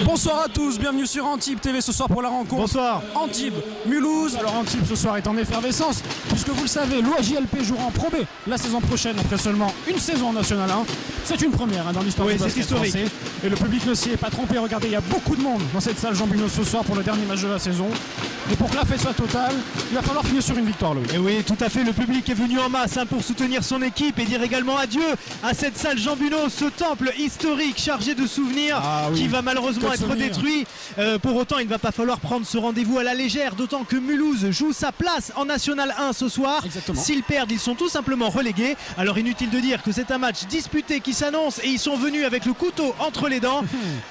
Bonsoir à tous, bienvenue sur Antibes TV ce soir pour la rencontre. Bonsoir. Antibes, Mulhouse. Alors Antibes ce soir est en effervescence puisque vous le savez, l'OAJLP jouera en Pro B la saison prochaine après seulement une saison en National 1. C'est une première dans l'histoire du basket français. Et le public ne s'y est pas trompé. Regardez, il y a beaucoup de monde dans cette salle Jean Bunos ce soir pour le dernier match de la saison. Et pour que la fête soit totale, il va falloir finir sur une victoire, Louis. Et oui, tout à fait, le public est venu en masse pour soutenir son équipe et dire également adieu à cette salle Jean Bunos, ce temple historique chargé de souvenirs qui va malheureusement être détruit. Pour autant, il ne va pas falloir prendre ce rendez-vous à la légère, d'autant que Mulhouse joue sa place en National 1 ce soir. S'ils perdent, ils sont tout simplement relégués. Alors inutile de dire que c'est un match disputé qui s'annonce et ils sont venus avec le couteau entre les dents.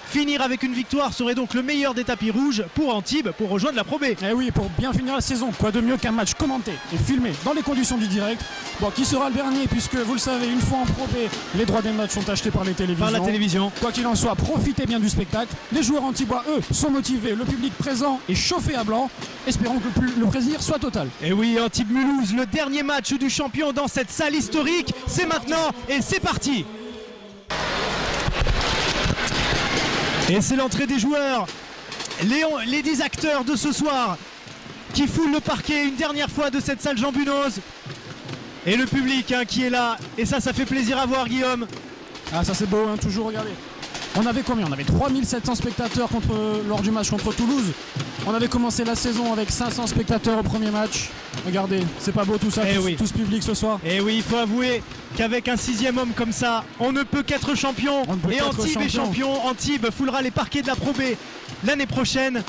Finir avec une victoire serait donc le meilleur des tapis rouges pour Antibes pour rejoindre la Pro B. Et oui, pour bien finir la saison, quoi de mieux qu'un match commenté et filmé dans les conditions du direct. Bon, qui sera le dernier puisque vous le savez, une fois en Pro B, les droits des matchs sont achetés par les télévisions. Par la télévision. Quoi qu'il en soit, profitez bien du spectacle. Les joueurs antibois, eux, sont motivés, le public présent est chauffé à blanc. Espérons que le plaisir soit total. Et oui, Antibes-Mulhouse, le dernier match du champion dans cette salle historique, c'est maintenant et c'est parti. Et c'est l'entrée des joueurs, les 10 acteurs de ce soir qui foulent le parquet une dernière fois de cette salle Jean Bunos. Et le public qui est là, et ça fait plaisir à voir, Guillaume. Ah, ça c'est beau, toujours, regardez. On avait combien? On avait 3700 spectateurs lors du match contre Toulouse. On avait commencé la saison avec 500 spectateurs au premier match. Regardez, c'est pas beau tout ça, tout ce public ce soir. Et oui, il faut avouer qu'avec un 6e homme comme ça, on ne peut qu'être champion. Et Antibes est champion. Antibes foulera les parquets de la Pro B l'année prochaine.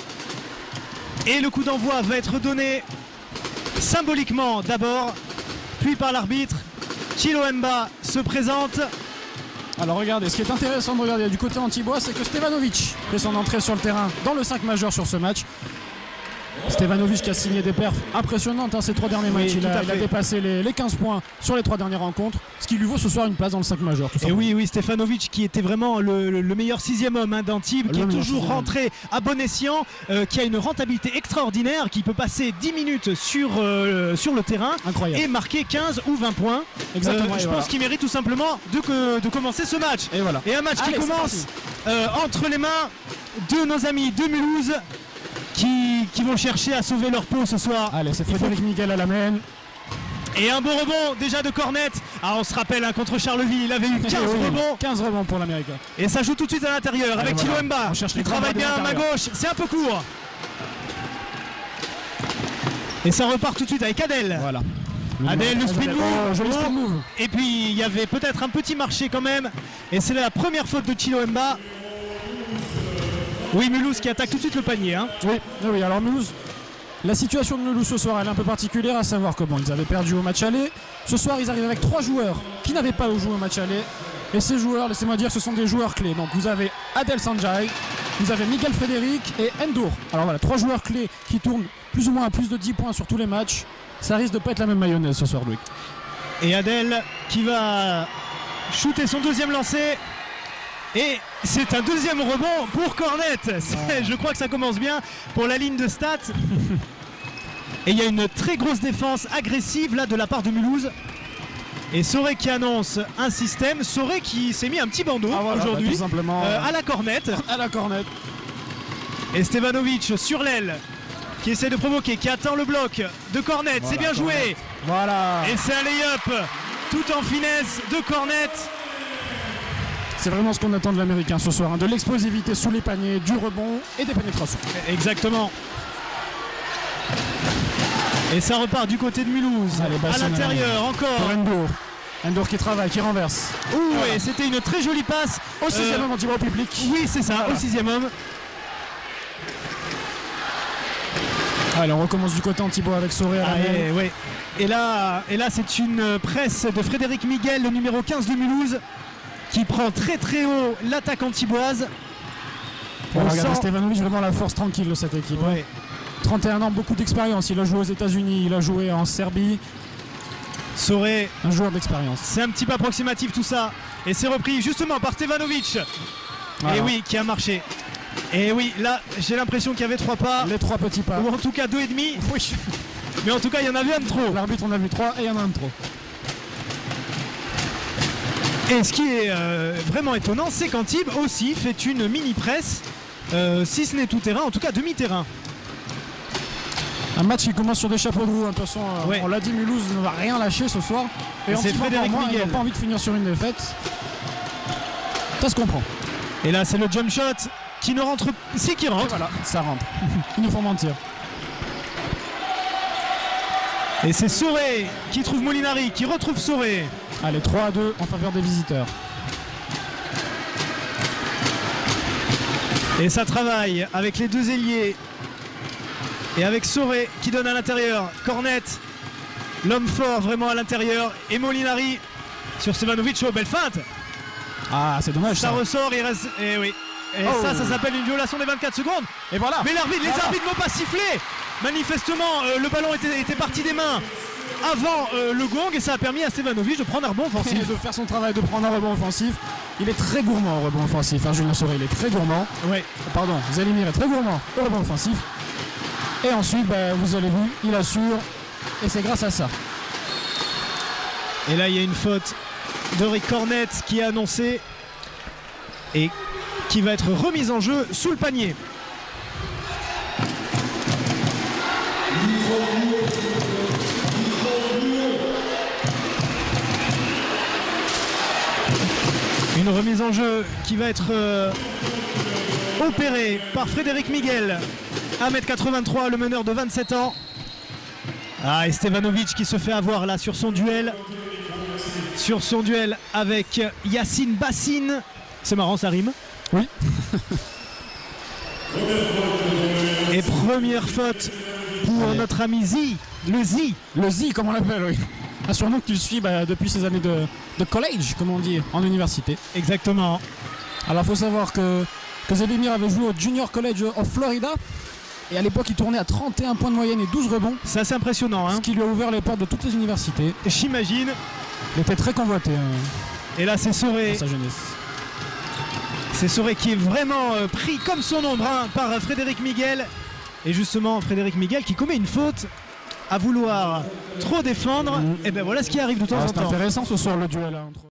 Et le coup d'envoi va être donné symboliquement d'abord, puis par l'arbitre. Thilo Mba se présente. Alors regardez, ce qui est intéressant de regarder du côté antibois, c'est que Stevanovic fait son entrée sur le terrain dans le 5 majeur sur ce match. Stevanovic qui a signé des perfs impressionnantes ces 3 derniers matchs. Il a dépassé les 15 points sur les 3 dernières rencontres, ce qui lui vaut ce soir une place dans le 5 majeur. Et oui, Stevanovic qui était vraiment le meilleur 6e homme d'Antibes, qui est toujours rentré à bon escient, qui a une rentabilité extraordinaire, qui peut passer 10 minutes sur le terrain. Incroyable. Et marquer 15 ou 20 points. Exactement. Je pense qu'il mérite tout simplement de commencer ce match. Et un match qui commence entre les mains de nos amis de Mulhouse. Qui vont chercher à sauver leur peau ce soir. Allez, c'est Frédéric Miguel à la main. Et un bon rebond déjà de Cornet. On se rappelle contre Charleville, il avait eu 15 rebonds. 15 rebonds pour l'Américain. Et ça joue tout de suite à l'intérieur avec Thilo Mba. Il travaille bien à ma gauche, c'est un peu court. Et ça repart tout de suite avec Adel. Voilà. Adel, le spin move. Et puis il y avait peut-être un petit marché quand même. Et c'est la première faute de Thilo Mba. Oui, Mulhouse qui attaque tout de suite le panier. Oui, alors Mulhouse, la situation de Mulhouse ce soir elle est un peu particulière, à savoir que ils avaient perdu au match aller. Ce soir ils arrivent avec 3 joueurs qui n'avaient pas joué au match aller. Et ces joueurs, laissez-moi dire, ce sont des joueurs clés. Donc vous avez Adel Sanjay, vous avez Miguel Frédéric et Endur. Alors voilà, 3 joueurs clés qui tournent plus ou moins à plus de 10 points sur tous les matchs. Ça risque de pas être la même mayonnaise ce soir, Louis. Et Adel qui va shooter son 2e lancer. Et c'est un 2e rebond pour Cornet. Je crois que ça commence bien pour la ligne de stats. Et il y a une très grosse défense agressive là de la part de Mulhouse. Et Soré qui annonce un système. Soré qui s'est mis un petit bandeau aujourd'hui à la Cornet. À la Cornet. Et Stevanovic sur l'aile qui essaie de provoquer, qui attend le bloc de Cornet. C'est bien joué. Voilà. Et c'est un lay-up tout en finesse de Cornet. C'est vraiment ce qu'on attend de l'Américain ce soir, de l'explosivité sous les paniers, du rebond et des pénétrations. Exactement. Et ça repart du côté de Mulhouse. À l'intérieur encore. Endur qui travaille, qui renverse. Et c'était une très jolie passe. Au 6e homme antibois au public. Oui, c'est ça, au 6e homme. Allez, on recommence du côté antibois avec Soré à la main. Et là c'est une presse de Frédéric Miguel, le numéro 15 de Mulhouse, qui prend très très haut l'attaque antiboise. Regardez Stevanovic, vraiment la force tranquille de cette équipe. 31 ans, beaucoup d'expérience. Il a joué aux États-Unis, il a joué en Serbie. Soré, un joueur d'expérience. C'est un petit peu approximatif tout ça. Et c'est repris justement par Stevanovic. Et oui, qui a marché. Et oui, là j'ai l'impression qu'il y avait 3 pas. Les 3 petits pas. Ou en tout cas 2,5. Oui. Mais en tout cas il y en avait un de trop. L'arbitre en a vu 3 et il y en a un de trop. Et ce qui est vraiment étonnant, c'est qu'Antibes aussi fait une mini-presse, si ce n'est tout terrain, en tout cas demi-terrain. Un match qui commence sur des chapeaux de roue. De toute façon, ouais. On l'a dit, Mulhouse ne va rien lâcher ce soir. Et c'est Frédéric Miguel. Il n'a pas envie de finir sur une défaite. Ça se comprend. Et là, c'est le jump shot qui ne rentre. C'est qui rentre. Et voilà, ça rentre. Ils nous font mentir. Et c'est Soré qui trouve Molinari, qui retrouve Soré. Allez, 3-2 en faveur des visiteurs. Et ça travaille avec les deux ailiers. Et avec Soré qui donne à l'intérieur. Cornet, l'homme fort vraiment à l'intérieur. Et Molinari sur Stevanovic. Oh, belle feinte. Ah, c'est dommage. Ça ressort, il reste. Et oui. Et ça s'appelle une violation des 24 secondes. Et voilà. Mais les arbitres n'ont pas sifflé. Manifestement, le ballon était parti des mains avant le gong et ça a permis à Stevanovic de prendre un rebond offensif. Et de faire son travail, de prendre un rebond offensif. Il est très gourmand au rebond offensif. Julien Soré, il est très gourmand. Ouais. Pardon, Zelimir est très gourmand au rebond offensif. Et ensuite, vous avez vu, il assure. Et c'est grâce à ça. Et là, il y a une faute de Rick Cornet qui est annoncée et qui va être remise en jeu sous le panier. Une remise en jeu qui va être opérée par Frédéric Miguel, 1m83, le meneur de 27 ans. Ah, et Stevanovic qui se fait avoir là sur son duel. Sur son duel avec Yacine Bassine. C'est marrant, ça rime. Oui. Et première faute pour notre ami Zi. Le Zi. Le Zi, comme on l'appelle, oui. Un surnom que tu suis depuis ces années de college, comme on dit, en université. Exactement. Alors il faut savoir que Zelimir avait joué au Junior College of Florida. Et à l'époque, il tournait à 31 points de moyenne et 12 rebonds. C'est assez impressionnant. Hein. Ce qui lui a ouvert les portes de toutes les universités. J'imagine. Il était très convoité. Et là, c'est Soré. Dans sa jeunesse. C'est Soré qui est vraiment pris comme son ombre par Frédéric Miguel. Et justement, Frédéric Miguel qui commet une faute à vouloir trop défendre. Et ben voilà ce qui arrive de temps en temps. C'est intéressant ce soir le duel entre